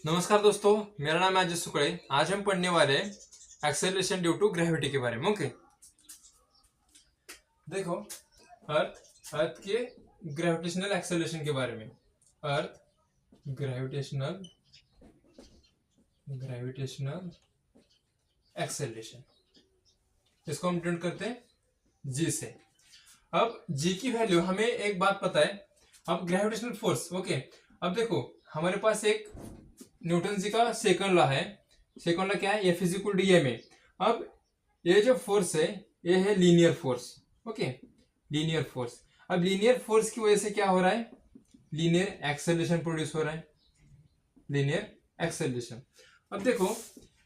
नमस्कार दोस्तों, मेरा नाम है अजय सुकड़े। आज हम पढ़ने वाले हैं एक्सेलरेशन ड्यू टू ग्रेविटी के बारे में। ओके, देखो, अर्थ के ग्रेविटेशनल एक्सेलरेशन के बारे में। अर्थ ग्रेविटेशनल एक्सेलरेशन, इसको हम डिनोट करते हैं जी से। अब जी की वैल्यू हमें एक बात पता है। अब ग्रेविटेशनल फोर्स, ओके, अब देखो हमारे पास एक न्यूटन जी का सेकंड लॉ है। सेकंड लॉ क्या है? F is equal to M A. अब ये जो फोर्स है ये है linear force. Okay, linear force. अब लीनियर फोर्स की वजह से क्या हो रहा है? लीनियर एक्सेलरेशन प्रोड्यूस हो रहा है, लीनियर एक्सेलरेशन। अब देखो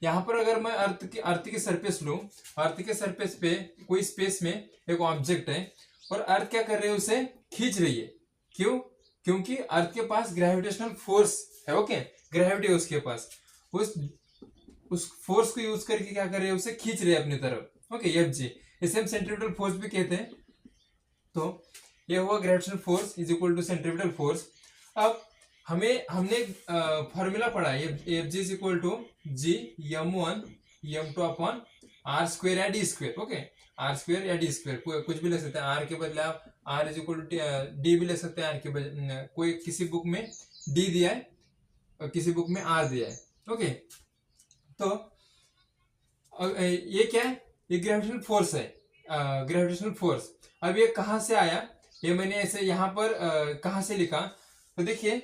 यहां पर अगर मैं अर्थ की सरफेस लूं, अर्थ के सरफेस पे कोई स्पेस में एक ऑब्जेक्ट है और अर्थ क्या कर रही है? उसे खींच रही है। क्यों? क्योंकि अर्थ के पास ग्रेविटेशनल फोर्स है। ओके, ग्रेविटी है उसके पास। उस फोर्स को यूज करके क्या कर रही है? उसे खींच रही है अपनी तरफ। ओके, एफ जी, इसे हम सेंट्रीपिटल फोर्स भी कहते हैं। तो ये हुआ gravitational force is equal to centripetal force. अब हमने फॉर्मूला पढ़ा है, F G is equal to G m1 m2 upon R square या D square. Okay, R square या डी स्क्वेयर कुछ भी ले सकते हैं। आर के बदले आप R is equal to D भी ले सकते हैं। आर के बदले कोई किसी बुक में डी दिया है और किसी बुक में आर दिया है। ओके, तो ये क्या है? ये ग्रेविटेशनल फोर्स है, ग्रेविटेशनल फोर्स। अब ये कहां से आया? ये मैंने ऐसे यहां पर कहां से लिखा? तो देखिए,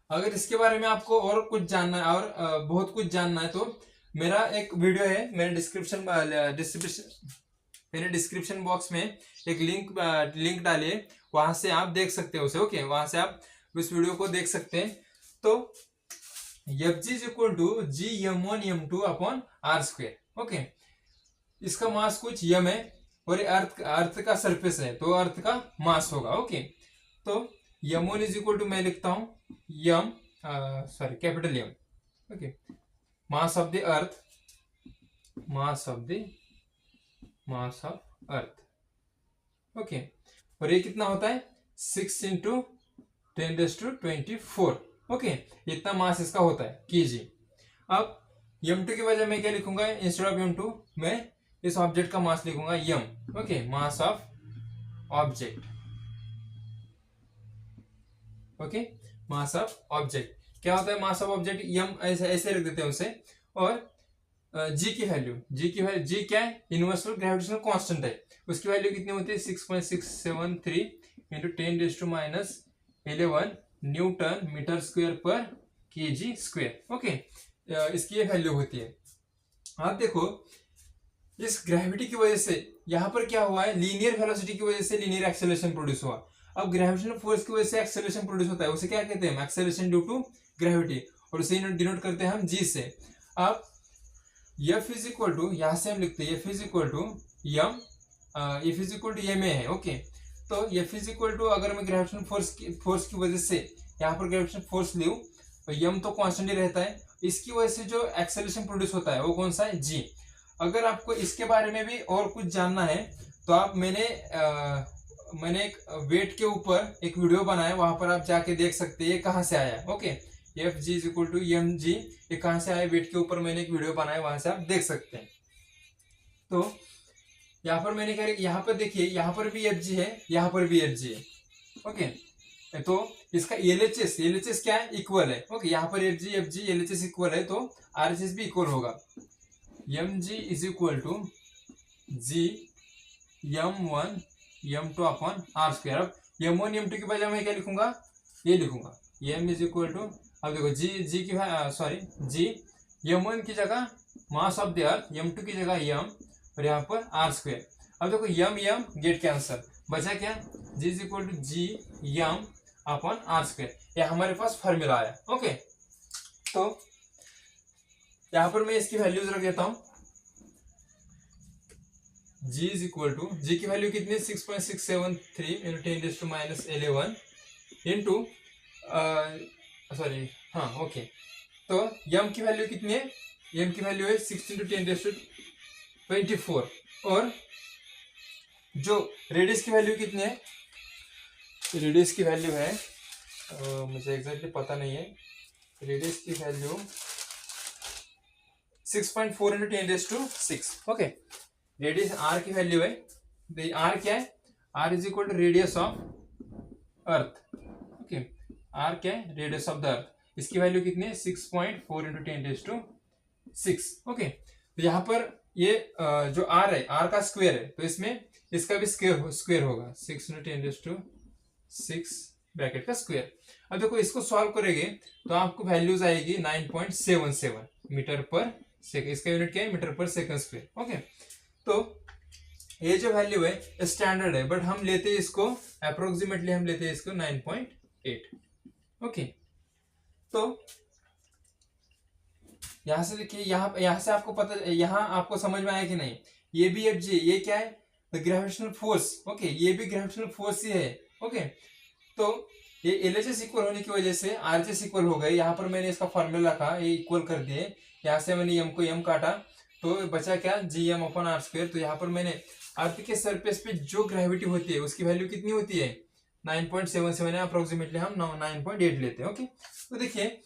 अगर इसके बारे में आपको और कुछ जानना है और बहुत कुछ जानना है तो मेरा एक वीडियो है, मैंने डिस्क्रिप्शन बॉक्स में एक लिंक डाली है, वहां से आप देख सकते हो उसे। ओके, वहां से आप इस वीडियो को देख सकते हैं। तो F G is equal to G m1 m2 upon R square. Okay, इसका मास कुछ यम है और ये अर्थ का सरफेस है, तो अर्थ का मास होगा। ओके, तो m1 इज इक्वल टू मैं लिखता हूं M, sorry capital M. Okay, mass of the earth, mass of earth. Okay, और ये कितना होता है? 6 इंटू 10⁻²4। ओके, इतना मास इसका होता है केजी। अब m2 की वजह मैं क्या लिखूंगा? इंस्टेड ऑफ m2 मैं इस ऑब्जेक्ट का मास लिखूंगा m। Okay, mass of object. Okay, mass of object क्या होता है? मास ऑफ ऑब्जेक्ट m, ऐसे ऐसे रख देते हैं उसे। और जी की वैल्यू, जी क्या है? यूनिवर्सल ग्रेविटेशनल कांस्टेंट है। उसकी वैल्यू कितनी होती है? 6.673 इंटू 10⁻11 न्यूटन मीटर स्क्वायर पर केजी स्क्वायर। ओके, इसकी ये वैल्यू होती है। आप देखो इस ग्रेविटी की वजह से यहां पर क्या हुआ है? लीनियर वेलोसिटी की वजह से लीनियर एक्सेलरेशन प्रोड्यूस हुआ। अब ग्रेविटेशनल फोर्स की वजह से एक्सेलरेशन प्रोड्यूस होता है, उसे क्या कहते हैं? एक्सेलरेशन ड्यू टू ग्रेविटी, और उसे डिनोट करते हैं हम जी से। अब एफ इज इक्वल टू, यहां से हम लिखते हैं F is equal to m, F is equal to M A है। ओके, तो एफ इज इक्वल टू, अगर मैं ग्रेविटेशनल फोर्स की वजह से यहाँ पर ग्रेविटेशनल फोर्स लूं तो यम तो कांस्टेंट ही रहता है, इसकी वजह से जो एक्सेलरेशन प्रोड्यूस होता है वो कौन सा है? जी। अगर आपको इसके बारे में भी और कुछ जानना है तो आप मैंने एक वेट के ऊपर एक वीडियो बनाया, वहां पर आप जाके देख सकते हैं ये कहां से आया। Okay, F G is equal to M G, ये कहां से आया? वेट के ऊपर मैंने एक वीडियो बनाया, वहां से आप देख सकते हैं। तो यहाँ पर मैंने क्या, यहाँ पर देखिए, यहाँ पर भी एफ जी है, यहाँ पर भी एफ जी है। ओके, तो इसका एलएचएस क्या है? इक्वल है। ओके, यहाँ पर एफ जी एलएचएस इक्वल है, तो आरएचएस भी इक्वल होगा। M G is equal to G m1 m2 upon R square. अब m1 m2 की बजाय मैं क्या लिखूंगा? ये लिखूंगा m इज इक्वल टू, अब देखो जी की सॉरी जी m1 की जगह मास ऑफ द अर्थ, m2 की जगह m, और यहाँ पर आर स्क्वायर। अब देखो m गेट कैंसर, बचा क्या? G is equal to G m upon R square. ये हमारे पास फॉर्मूला आया। ओके, तो यहाँ पर मैं इसकी वैल्यूज रख देता हूं। G इज इक्वल टू, जी की वैल्यू कितनी है? 6.673 इंटू 10⁻11 इंटू, सॉरी, हाँ ओके, तो m की वैल्यू कितनी है? m की वैल्यू है 6 इंटू 10⁻24, और जो रेडियस की वैल्यू कितनी है? रेडियस की वैल्यू है मुझे एग्जैक्टली पता नहीं है। रेडियस की वैल्यू 6.4 × 10⁶। ओके, रेडियस आर की वैल्यू है, आर क्या है, R is equal to radius of earth. Okay, R क्या है, रेडियस ऑफ द अर्थ। इसकी वैल्यू कितनी है, 6.4 × 10⁶। ओके, तो यहाँ पर ये जो आर है, आर का स्क्वायर है, तो इसमें इसका भी स्क्वायर होगा, 6 × 10⁶ ब्रैकेट का स्क्वायर। अब देखो इसको सॉल्व करेंगे तो आपको वैल्यूज आएगी 9.77 मीटर पर सेकंड। इसका यूनिट क्या है, मीटर पर सेकंड स्क्वायर। ओके, तो ये जो वैल्यू है स्टैंडर्ड है, बट हम लेते हैं इसको अप्रोक्सीमेटली, हम लेते हैं इसको 9.8। ओके, तो यहां से देखिए, यहां से आपको पता, यहां आपको समझ में आया कि नहीं, ये भी एफ जी, ये क्या है, द ग्रेविटेशनल फोर्स। ओके, ये भी ग्रेविटेशनल फोर्स ही है। ओके, तो ये एलएचएस इक्वल होने की वजह से आरएचएस इक्वल हो गए। यहाँ पर मैंने इसका फॉर्मूला रखा, ये इक्वल कर दिए, यहाँ से मैंने एम को एम काटा, तो बचा क्या, GM/r²। तो यहाँ पर मैंने अर्थ के सरफेस पे जो ग्रेविटी होती है उसकी वैल्यू कितनी होती है, 9.77 है, अप्रोक्सीमेटली हम 9.8 लेते हैं। ओके, तो देखिए,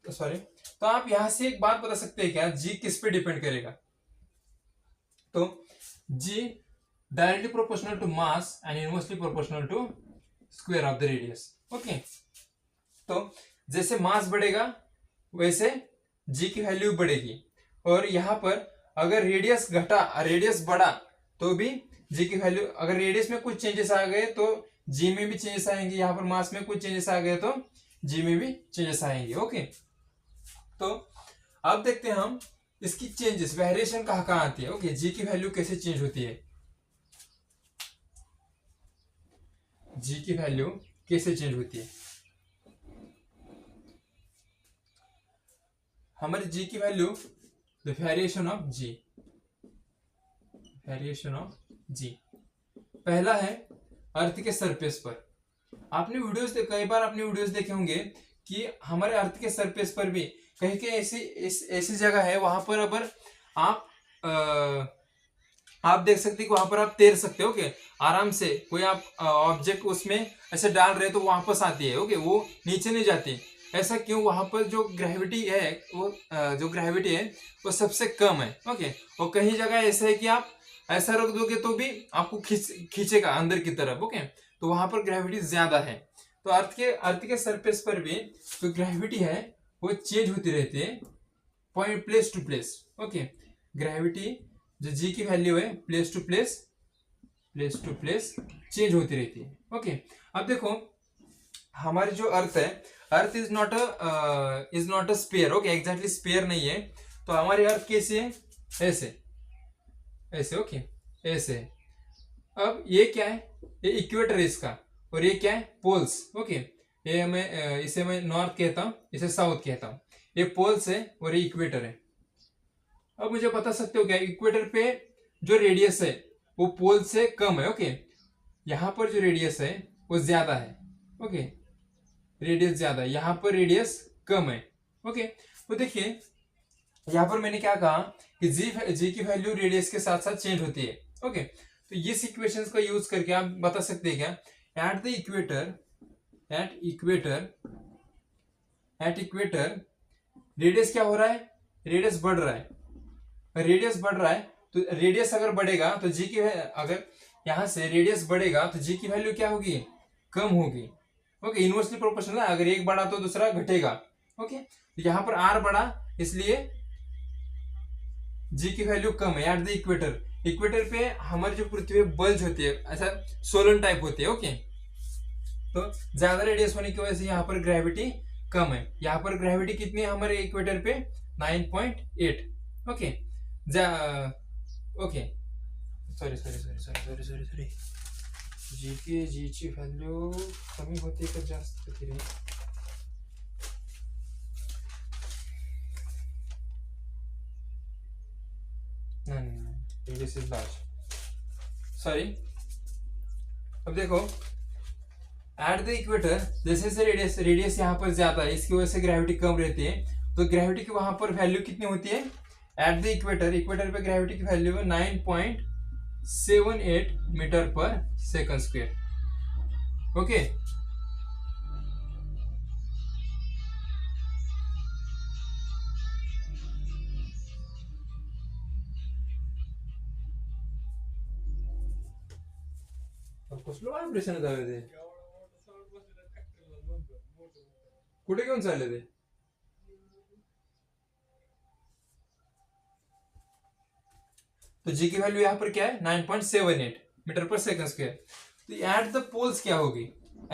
सॉरी, तो आप यहां से एक बात बता सकते हैं क्या, जी किस पे डिपेंड करेगा, तो g directly proportional to mass and inversely proportional to square of the radius. Okay, तो जैसे मास बढ़ेगा वैसे जी की वैल्यू बढ़ेगी, और यहां पर अगर रेडियस घटा, रेडियस बढ़ा, तो भी जी की वैल्यू, अगर रेडियस में कुछ चेंजेस आ गए तो जी में भी चेंजेस आएंगे, यहां पर मास में कुछ चेंजेस आ गए तो जी में भी चेंजेस आएंगे। ओके, तो अब देखते हैं हम इसकी चेंजेस, वेरिएशन कहाँ कहाँ आती है। ओके, जी की वैल्यू कैसे चेंज होती है, जी की वैल्यू कैसे चेंज होती है। हमारी जी की value, the variation of G, variation of G, पहला है अर्थ के सरफेस पर। आपने वीडियोस कई बार आपने वीडियोस देखे होंगे कि हमारे अर्थ के सरफेस पर भी कहीं कहीं ऐसी जगह है, वहां पर अगर आप देख सकते हैं कि वहां पर आप तैर सकते हो। ओके, आराम से कोई आप ऑब्जेक्ट उसमें ऐसे डाल रहे तो वापस आती है। ओके, वो नीचे नहीं जाती। ऐसा क्यों, वहां पर जो ग्रेविटी है, वो जो ग्रेविटी है वो सबसे कम है। ओके, और कहीं जगह ऐसा है कि आप ऐसा रख दोगे तो भी आपको खींचेगा अंदर की तरफ। ओके, तो वहां पर ग्रेविटी ज्यादा है। तो अर्थ के सरफेस पर भी जो ग्रेविटी है वो चेंज होती रहती है, point place to place. Okay, gravity जो जी की वैल्यू है प्लेस टू प्लेस चेंज होती रहती है। ओके, अब देखो हमारी जो अर्थ है, earth is not a sphere. Okay, exactly sphere नहीं है। तो हमारी अर्थ कैसी है, ऐसे ऐसे। ओके, ऐसे। अब ये क्या है, ये इक्वेटर है इसका, और ये क्या है, पोल्स। ओके, ये इसे मैं नॉर्थ कहता हूं, इसे साउथ कहता हूं। ये पोल्स है और ये इक्वेटर है। अब मुझे बता सकते हो क्या, इक्वेटर पे जो रेडियस है वो पोल से कम है। ओके, यहां पर जो रेडियस है वो ज्यादा है। ओके, रेडियस ज्यादा है, यहां पर रेडियस कम है। ओके, तो देखिए यहां पर मैंने क्या कहा कि जी की वैल्यू रेडियस के साथ साथ चेंज होती है। ओके, तो इस इक्वेशंस का यूज करके आप बता सकते हैं क्या, एट इक्वेटर रेडियस क्या हो रहा है, रेडियस बढ़ रहा है। रेडियस बढ़ रहा है तो रेडियस अगर बढ़ेगा तो जी की, अगर यहां से रेडियस बढ़ेगा तो जी की वैल्यू क्या होगी, कम होगी। ओके, इनवर्सली प्रोपोर्शनल है, अगर एक बढ़ा तो दूसरा घटेगा। ओके, तो यहां पर आर बढ़ा इसलिए जी की वैल्यू कम है एट द इक्वेटर। इक्वेटर पे हमारी जो पृथ्वी बल्ज होती है, ऐसा सोलन टाइप होती है। ओके, तो ज्यादा रेडियस होने की वजह से यहाँ पर ग्रेविटी कम है। यहाँ पर ग्रेविटी कितनी है हमारे इक्वेटर पे, 9.8। ओके, ओके, सॉरी, जीची वैल्यू कमी होती है, जास्त होती रही। नहीं, दिस इज लार्ज, सॉरी। अब देखो एट द इक्वेटर जैसे रेडियस यहाँ पर ज्यादा है, इसकी वजह से ग्रेविटी कम रहती है। तो ग्रेविटी की वहां पर वैल्यू कितनी होती है एट द इक्वेटर पे ग्रेविटी की वैल्यू है 9.78 मीटर पर सेकंड स्क्वायर। ओके, ऑपरेशन झालं ते कुठे घेऊन चालले ते तो जी की वैल्यू यहाँ पर क्या है 9.78 मीटर पर सेकंड स्क्वायर। तो एट द पोल्स क्या होगी,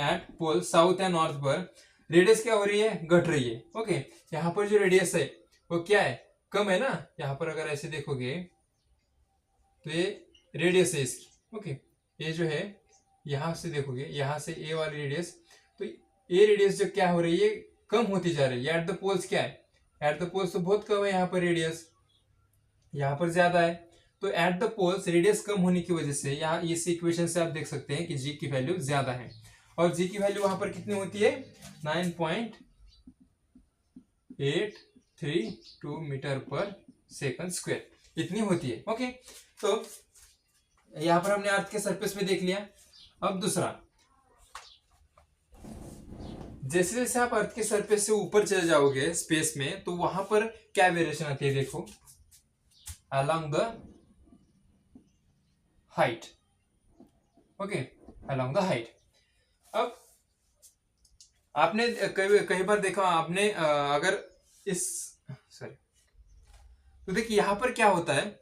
एट पोल साउथ या नॉर्थ पर रेडियस क्या हो रही है, घट रही है। ओके, यहाँ पर जो रेडियस है वो क्या है, कम है ना। यहाँ पर अगर ऐसे देखोगे तो ये रेडियस है इसकी। ओके, ये जो है यहां से देखोगे, यहां से ए वाली रेडियस, तो ये रेडियस जो क्या हो रही है, कम होती जा रही है। एट द पोल्स क्या है, एट द पोल्स तो बहुत कम है, यहाँ पर रेडियस यहाँ पर ज्यादा है। तो एट द पोल्स रेडियस कम होने की वजह से यहाँ इस इक्वेशन से आप देख सकते हैं कि जी की वैल्यू ज्यादा है। और जी की वैल्यू वहां पर कितनी होती है, 9.832 मीटर पर सेकंड स्क्वायर, इतनी होती है। ओके, तो यहां पर हमने अर्थ के सरफेस में देख लिया। अब दूसरा, जैसे जैसे आप अर्थ के सरफेस से ऊपर चले जाओगे स्पेस में, तो वहां पर क्या वेरिएशन आती है, देखो along the height। Okay, along the height। अब आपने कई बार देखा आपने, अगर इस सॉरी, तो देखिए यहां पर क्या होता है,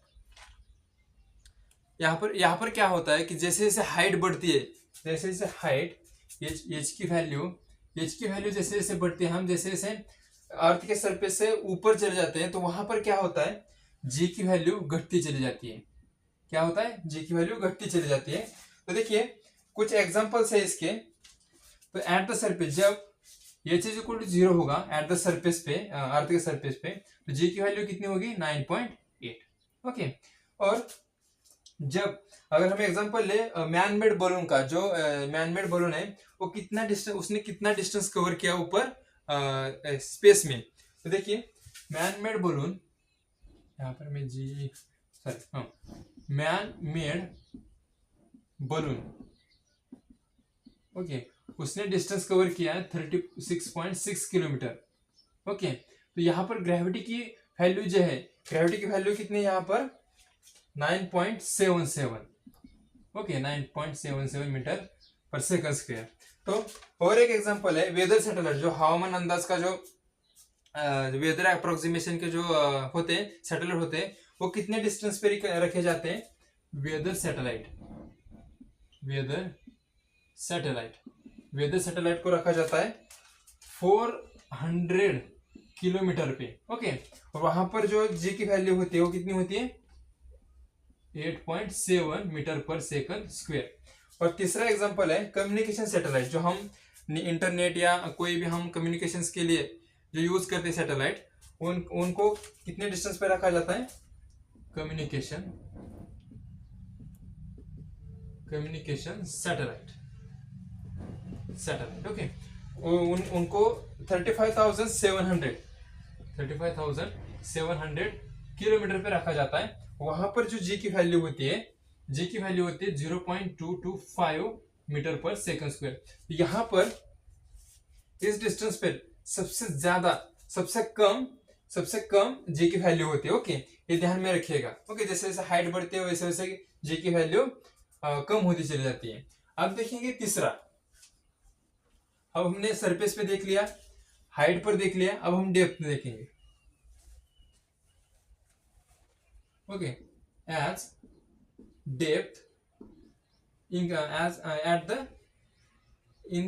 यहां पर क्या होता है कि जैसे जैसे हाइट बढ़ती है, जैसे जैसे हाइट एच की वैल्यू जैसे जैसे बढ़ती है, हम जैसे जैसे अर्थ के सरफेस से ऊपर चले जाते हैं, तो वहां पर क्या होता है, जी की वैल्यू घटती चली जाती है। क्या होता है, जी की वैल्यू घटती चली जाती है। तो देखिए कुछ एग्जांपल्स है इसके। तो एट द सरफेस जब एच इज इक्वल टू 0 होगा एट द सरफेस पे, अर्थ के सरफेस पे, तो जी की वैल्यू कितनी होगी, 9.8। ओके, और जब अगर हम एग्जांपल ले मैन मेड बलून का, जो मैन मेड बलून है वो कितना डिस्टेंस, उसने कितना डिस्टेंस कवर किया ऊपर स्पेस में। तो देखिए मैन मेड बलून, यहाँ पर मैं जी sorry man made balloon, okay, उसने डिस्टेंस कवर किया है 36.6 किलोमीटर। ओके, तो यहाँ पर ग्रेविटी की वैल्यू जो है, ग्रेविटी की वैल्यू कितनी है यहाँ पर 9.77। ओके, 9.77 मीटर पर सेकंड स्क्वायर। तो और एक एग्जांपल है वेदर सैटेलाइट, जो हवामान अंदाज का जो वेदर अप्रोक्सीमेशन के जो होते हैं सैटेलाइट होते हैं, वो कितने डिस्टेंस पे रखे जाते हैं, वेदर सैटेलाइट को रखा जाता है 400 किलोमीटर पे। ओके, और वहां पर जो जी की वैल्यू होती है वो कितनी होती है, 8.7 मीटर पर सेकंड स्क्वायर। और तीसरा एग्जांपल है कम्युनिकेशन सैटेलाइट, जो हम इंटरनेट या कोई भी हम कम्युनिकेशंस के लिए जो यूज करते हैं सैटेलाइट, उनको कितने डिस्टेंस पे रखा जाता है, कम्युनिकेशन सैटेलाइट। ओके, उनको 35,700 किलोमीटर पे रखा जाता है। वहां पर जो जी की वैल्यू होती है 0.225 मीटर पर सेकंड स्क्वायर। यहां पर इस डिस्टेंस पर सबसे कम जी की वैल्यू होती है। ओके, ये ध्यान में रखिएगा। ओके, जैसे जैसे हाइट बढ़ती है वैसे वैसे जी की वैल्यू कम होती चली जाती है। अब देखेंगे तीसरा, अब हमने सरफेस पे देख लिया, हाइट पर देख लिया, अब हम डेप्थ में देखेंगे। Okay, as depth in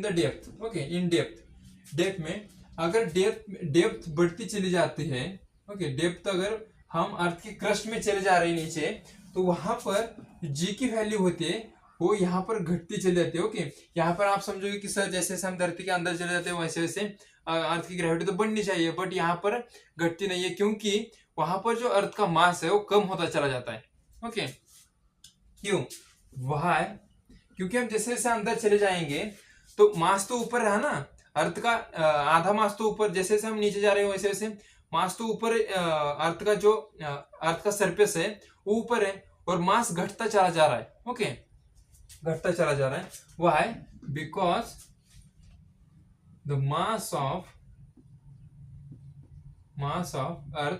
the depth. Okay, in depth में अगर डेप्थ बढ़ती चली जाती है, ओके, डेप्थ अगर हम अर्थ के क्रस्ट में चले जा रहे हैं नीचे, तो वहां पर जी की वैल्यू होती है वो यहाँ पर घटती चली जाती है। ओके, यहाँ पर आप समझोगे कि सर जैसे जैसे हम धरती के अंदर चले जाते हैं वैसे वैसे अर्थ की ग्रेविटी तो बढ़नी चाहिए, बट यहाँ पर घटती नहीं है, क्योंकि वहां पर जो अर्थ का मास है वो कम होता चला जाता है। ओके, क्यों, वह क्योंकि हम जैसे जैसे अंदर चले जाएंगे तो मास तो ऊपर रहा ना, अर्थ का आधा मास तो ऊपर, जैसे जैसे हम नीचे जा रहे हैं वैसे वैसे मास तो ऊपर, अर्थ का जो अर्थ का सरफेस है वो ऊपर है, और मास घटता चला जा रहा है। ओके, घटता चला जा रहा है, why, because the mass of earth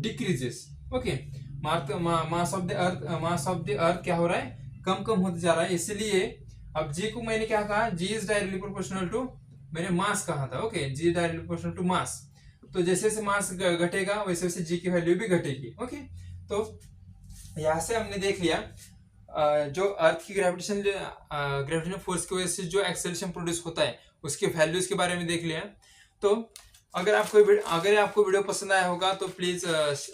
decreases. Okay, mass of the अर्थ क्या हो रहा है, कम कम होते जा रहा है, इसलिए अब जी को मैंने क्या कहा, g is directly proportional to, मैंने मास कहा था, okay, g directly proportional to mass. तो जैसे जैसे मास घटेगा वैसे वैसे जी की वैल्यू भी घटेगी, ओके। तो यहाँ से हमने देख लिया जो अर्थ की ग्रेविटेशनल फोर्स की वजह से जो एक्सेलरेशन प्रोड्यूस होता है उसके वैल्यूज के बारे में देख लिया। तो अगर आपको वीडियो पसंद आया होगा तो प्लीज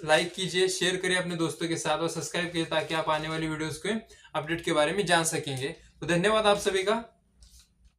लाइक कीजिए, शेयर करिए अपने दोस्तों के साथ और सब्सक्राइब कीजिए ताकि आप आने वाली वीडियोस के अपडेट के बारे में जान सकेंगे। तो धन्यवाद आप सभी का।